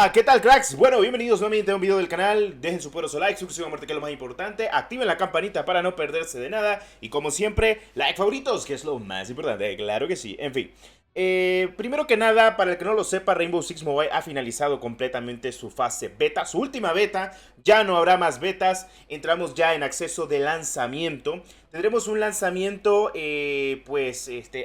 Hola, ¿qué tal, cracks? Bueno, bienvenidos nuevamente a un video del canal. Dejen su poderoso like, suscriban a muerte, que es lo más importante. Activen la campanita para no perderse de nada. Y como siempre, like favoritos, que es lo más importante, claro que sí. En fin, primero que nada, para el que no lo sepa, Rainbow Six Mobile ha finalizado completamente su fase beta, su última beta. Ya no habrá más betas, entramos ya en acceso de lanzamiento. Tendremos un lanzamiento,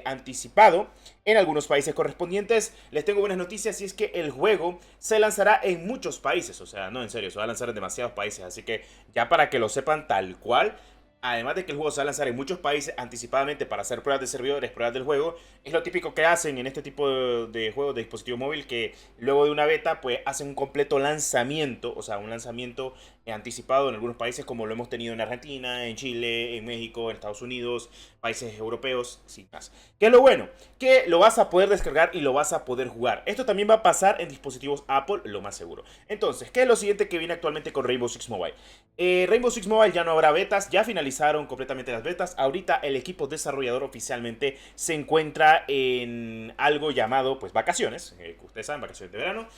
anticipado en algunos países correspondientes. Les tengo buenas noticias y es que el juego se lanzará en muchos países. O sea, no, en serio, se va a lanzar en demasiados países. Así que ya para que lo sepan tal cual. Además de que el juego se va a lanzar en muchos países anticipadamente para hacer pruebas de servidores, pruebas del juego, es lo típico que hacen en este tipo de juegos de dispositivo móvil, que luego de una beta pues hacen un completo lanzamiento, o sea, un lanzamiento anticipado en algunos países, como lo hemos tenido en Argentina, en Chile, en México, en Estados Unidos, países europeos, sin más. ¿Qué es lo bueno? Que lo vas a poder descargar y lo vas a poder jugar. Esto también va a pasar en dispositivos Apple, lo más seguro. Entonces, ¿qué es lo siguiente que viene actualmente con Rainbow Six Mobile? Rainbow Six Mobile ya no habrá betas, ya finalizaron completamente las betas. Ahorita el equipo desarrollador oficialmente se encuentra en algo llamado pues vacaciones, que ustedes saben, vacaciones de verano.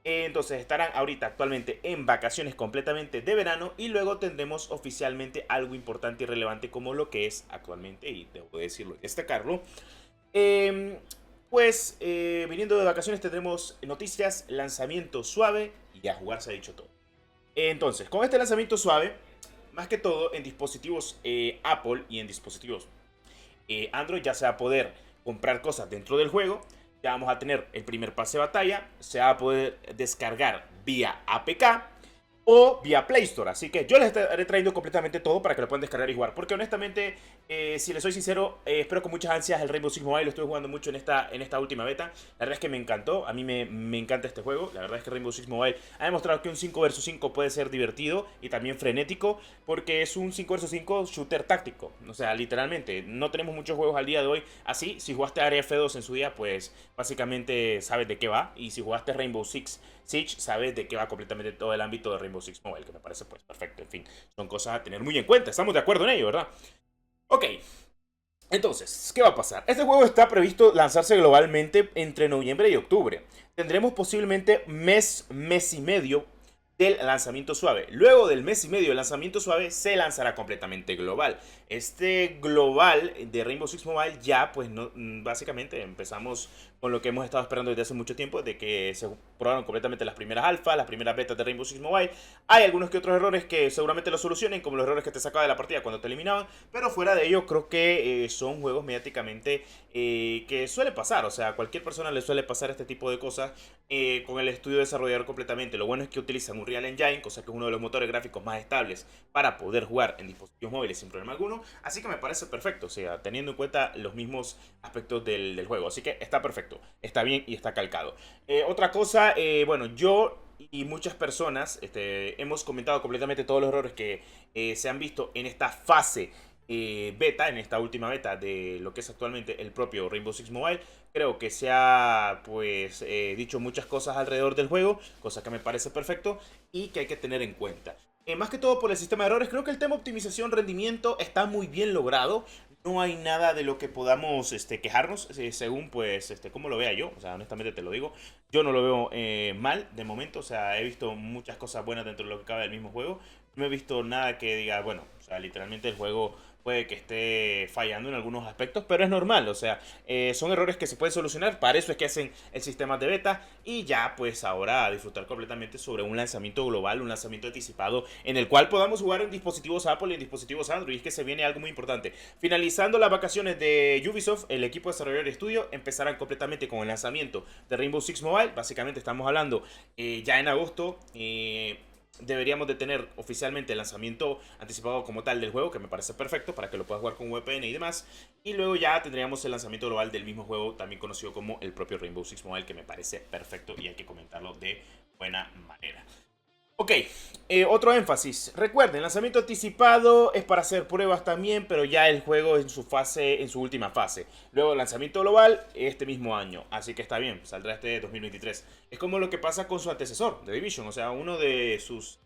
Entonces estarán ahorita actualmente en vacaciones completamente de verano y luego tendremos oficialmente algo importante y relevante como lo que es actualmente, y debo decirlo y destacarlo, viniendo de vacaciones tendremos noticias, lanzamiento suave y ya jugar se ha dicho todo. Entonces, con este lanzamiento suave, más que todo en dispositivos Apple y en dispositivos Android, ya se va a poder comprar cosas dentro del juego. Ya vamos a tener el primer pase de batalla. Se va a poder descargar vía APK o vía Play Store. Así que yo les estaré trayendo completamente todo para que lo puedan descargar y jugar. Porque honestamente, si les soy sincero, espero con muchas ansias el Rainbow Six Mobile. Lo estoy jugando mucho en esta última beta. La verdad es que me encantó. A mí me encanta este juego. La verdad es que Rainbow Six Mobile ha demostrado que un 5 vs 5 puede ser divertido y también frenético. Porque es un 5 vs 5 shooter táctico. O sea, literalmente, no tenemos muchos juegos al día de hoy así. Si jugaste Area F2 en su día, pues básicamente sabes de qué va. Y si jugaste Rainbow Six Siege, sabes de qué va completamente todo el ámbito de Rainbow Six Mobile, que me parece pues perfecto. En fin, son cosas a tener muy en cuenta. Estamos de acuerdo en ello, ¿verdad? Ok, entonces, ¿qué va a pasar? Este juego está previsto lanzarse globalmente entre noviembre y octubre. Tendremos posiblemente mes y medio del lanzamiento suave. Luego del mes y medio del lanzamiento suave se lanzará completamente global. Este global de Rainbow Six Mobile ya pues no, básicamente empezamos con lo que hemos estado esperando desde hace mucho tiempo, de que se probaron completamente las primeras alfas, las primeras betas de Rainbow Six Mobile. Hay algunos que otros errores que seguramente lo solucionen, como los errores que te sacaba de la partida cuando te eliminaban, pero fuera de ello creo que son juegos mediáticamente que suele pasar. O sea, a cualquier persona le suele pasar este tipo de cosas con el estudio desarrollador completamente. Lo bueno es que utilizan un Real Engine, cosa que es uno de los motores gráficos más estables para poder jugar en dispositivos móviles sin problema alguno. Así que me parece perfecto, o sea, teniendo en cuenta los mismos aspectos del juego. Así que está perfecto, está bien y está calcado. Otra cosa, bueno, yo y muchas personas hemos comentado completamente todos los errores que se han visto en esta fase beta, en esta última beta de lo que es actualmente el propio Rainbow Six Mobile. Creo que se ha pues dicho muchas cosas alrededor del juego, cosa que me parece perfecto y que hay que tener en cuenta. Más que todo por el sistema de errores, creo que el tema optimización, rendimiento está muy bien logrado. No hay nada de lo que podamos quejarnos, según pues cómo lo vea yo. O sea, honestamente te lo digo, yo no lo veo mal de momento. O sea, he visto muchas cosas buenas dentro de lo que cabe del mismo juego. No he visto nada que diga, bueno, o sea, literalmente el juego puede que esté fallando en algunos aspectos, pero es normal. O sea, son errores que se pueden solucionar. Para eso es que hacen el sistema de beta. Y ya pues ahora a disfrutar completamente sobre un lanzamiento global, un lanzamiento anticipado, en el cual podamos jugar en dispositivos Apple y en dispositivos Android. Y es que se viene algo muy importante. Finalizando las vacaciones de Ubisoft, el equipo desarrollador de estudio empezarán completamente con el lanzamiento de Rainbow Six Mobile. Básicamente estamos hablando ya en agosto. Deberíamos de tener oficialmente el lanzamiento anticipado como tal del juego, que me parece perfecto para que lo puedas jugar con VPN y demás. Y luego ya tendríamos el lanzamiento global del mismo juego, también conocido como el propio Rainbow Six Mobile, que me parece perfecto y hay que comentarlo de buena manera. Ok, otro énfasis. Recuerden, lanzamiento anticipado es para hacer pruebas también, pero ya el juego en su fase, en su última fase. Luego lanzamiento global este mismo año, así que está bien, saldrá este 2023. Es como lo que pasa con su antecesor, The Division, o sea, uno de sus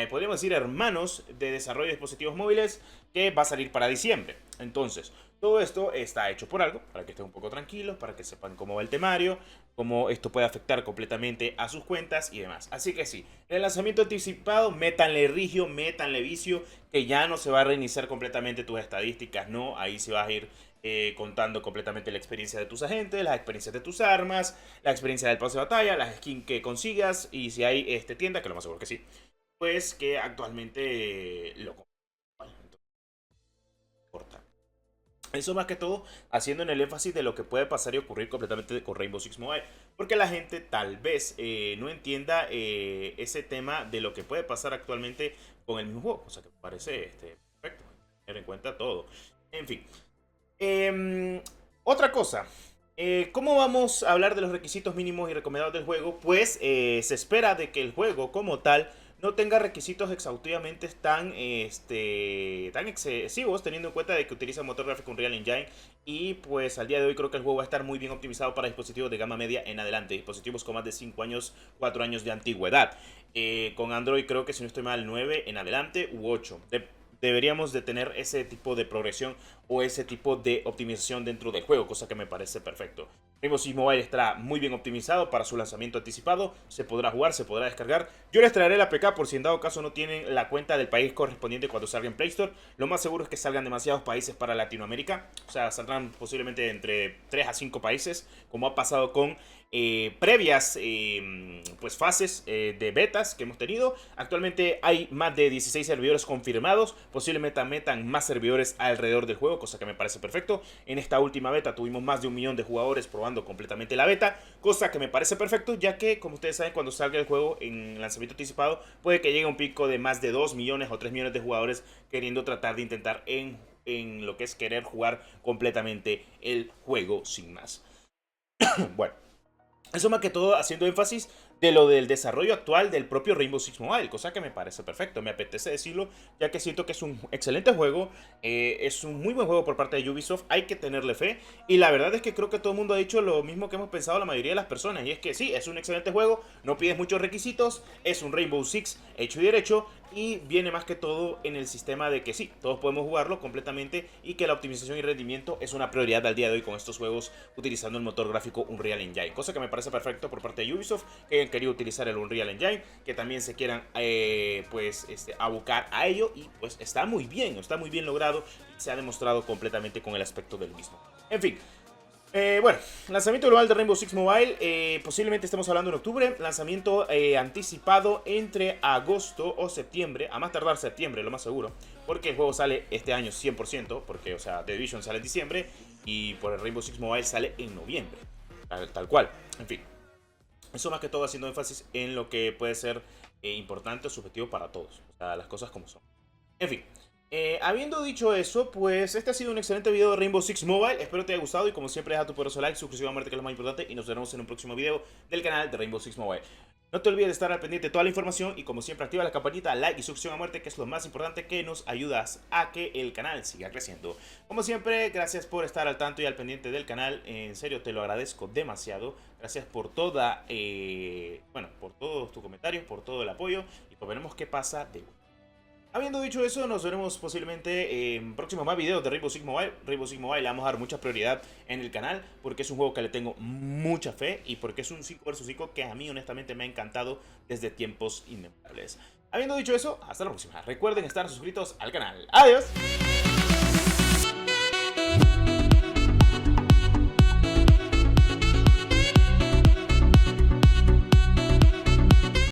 podríamos decir, hermanos de desarrollo de dispositivos móviles que va a salir para diciembre. Entonces, todo esto está hecho por algo, para que estén un poco tranquilos, para que sepan cómo va el temario, cómo esto puede afectar completamente a sus cuentas y demás. Así que sí, el lanzamiento anticipado, métanle rigio, métanle vicio, que ya no se va a reiniciar completamente tus estadísticas, no, ahí se va a ir contando completamente la experiencia de tus agentes, las experiencias de tus armas, la experiencia del pase de batalla, las skins que consigas y si hay tienda, que lo más seguro que sí, pues que actualmente lo compran. Entonces, importa. Eso más que todo haciendo en el énfasis de lo que puede pasar y ocurrir completamente con Rainbow Six Mobile. Porque la gente tal vez no entienda ese tema de lo que puede pasar actualmente con el mismo juego. O sea que me parece perfecto. Tener en cuenta todo. En fin. Otra cosa. ¿Cómo vamos a hablar de los requisitos mínimos y recomendados del juego? Pues se espera de que el juego como tal no tenga requisitos exhaustivamente tan excesivos, teniendo en cuenta de que utiliza motor gráfico Unreal Engine y pues al día de hoy creo que el juego va a estar muy bien optimizado para dispositivos de gama media en adelante, dispositivos con más de 5 años, 4 años de antigüedad. Con Android creo que si no estoy mal 9 en adelante u 8. Deberíamos de tener ese tipo de progresión o ese tipo de optimización dentro del juego, cosa que me parece perfecto. Rainbow Six Mobile estará muy bien optimizado para su lanzamiento anticipado, se podrá jugar, se podrá descargar. Yo les traeré la APK por si en dado caso no tienen la cuenta del país correspondiente cuando salga en Play Store. Lo más seguro es que salgan demasiados países para Latinoamérica, o sea, saldrán posiblemente entre 3 a 5 países, como ha pasado con previas pues fases de betas que hemos tenido. Actualmente hay más de 16 servidores confirmados, posiblemente metan más servidores alrededor del juego, cosa que me parece perfecto. En esta última beta tuvimos más de 1 millón de jugadores probando completamente la beta, cosa que me parece perfecto, ya que como ustedes saben, cuando salga el juego en lanzamiento anticipado puede que llegue a un pico de más de 2 millones o 3 millones de jugadores queriendo tratar de intentar en lo que es querer jugar completamente el juego sin más. Bueno, eso más que todo haciendo énfasis de lo del desarrollo actual del propio Rainbow Six Mobile, cosa que me parece perfecto, me apetece decirlo, ya que siento que es un excelente juego, es un muy buen juego por parte de Ubisoft, hay que tenerle fe, y la verdad es que creo que todo el mundo ha dicho lo mismo que hemos pensado la mayoría de las personas, y es que sí, es un excelente juego, no pides muchos requisitos, es un Rainbow Six hecho y derecho, y viene más que todo en el sistema de que sí, todos podemos jugarlo completamente, y que la optimización y rendimiento es una prioridad al día de hoy con estos juegos utilizando el motor gráfico Unreal Engine, cosa que me parece perfecto por parte de Ubisoft, que hayan querido utilizar el Unreal Engine, que también se quieran abocar a ello, y pues está muy bien logrado, y se ha demostrado completamente con el aspecto del mismo. En fin. Bueno, lanzamiento global de Rainbow Six Mobile, posiblemente estemos hablando en octubre, lanzamiento anticipado entre agosto o septiembre, a más tardar septiembre, lo más seguro, porque el juego sale este año 100%, porque, o sea, The Division sale en diciembre y por el Rainbow Six Mobile sale en noviembre, tal cual, en fin. Eso más que todo haciendo énfasis en lo que puede ser importante o subjetivo para todos, o sea, las cosas como son. En fin. Habiendo dicho eso, pues este ha sido un excelente video de Rainbow Six Mobile. Espero te haya gustado y como siempre deja tu poderoso like, suscripción a muerte que es lo más importante y nos veremos en un próximo video del canal de Rainbow Six Mobile. No te olvides de estar al pendiente de toda la información y como siempre activa la campanita, like y suscripción a muerte que es lo más importante que nos ayudas a que el canal siga creciendo. Como siempre, gracias por estar al tanto y al pendiente del canal, en serio te lo agradezco demasiado. Gracias por por todos tus comentarios, por todo el apoyo y pues veremos qué pasa de hoy. Habiendo dicho eso, nos veremos posiblemente en próximos más videos de Rainbow Six Mobile. Rainbow Six Mobile le vamos a dar mucha prioridad en el canal porque es un juego que le tengo mucha fe y porque es un 5 vs 5 que a mí honestamente me ha encantado desde tiempos inmemorables. Habiendo dicho eso, hasta la próxima. Recuerden estar suscritos al canal. ¡Adiós!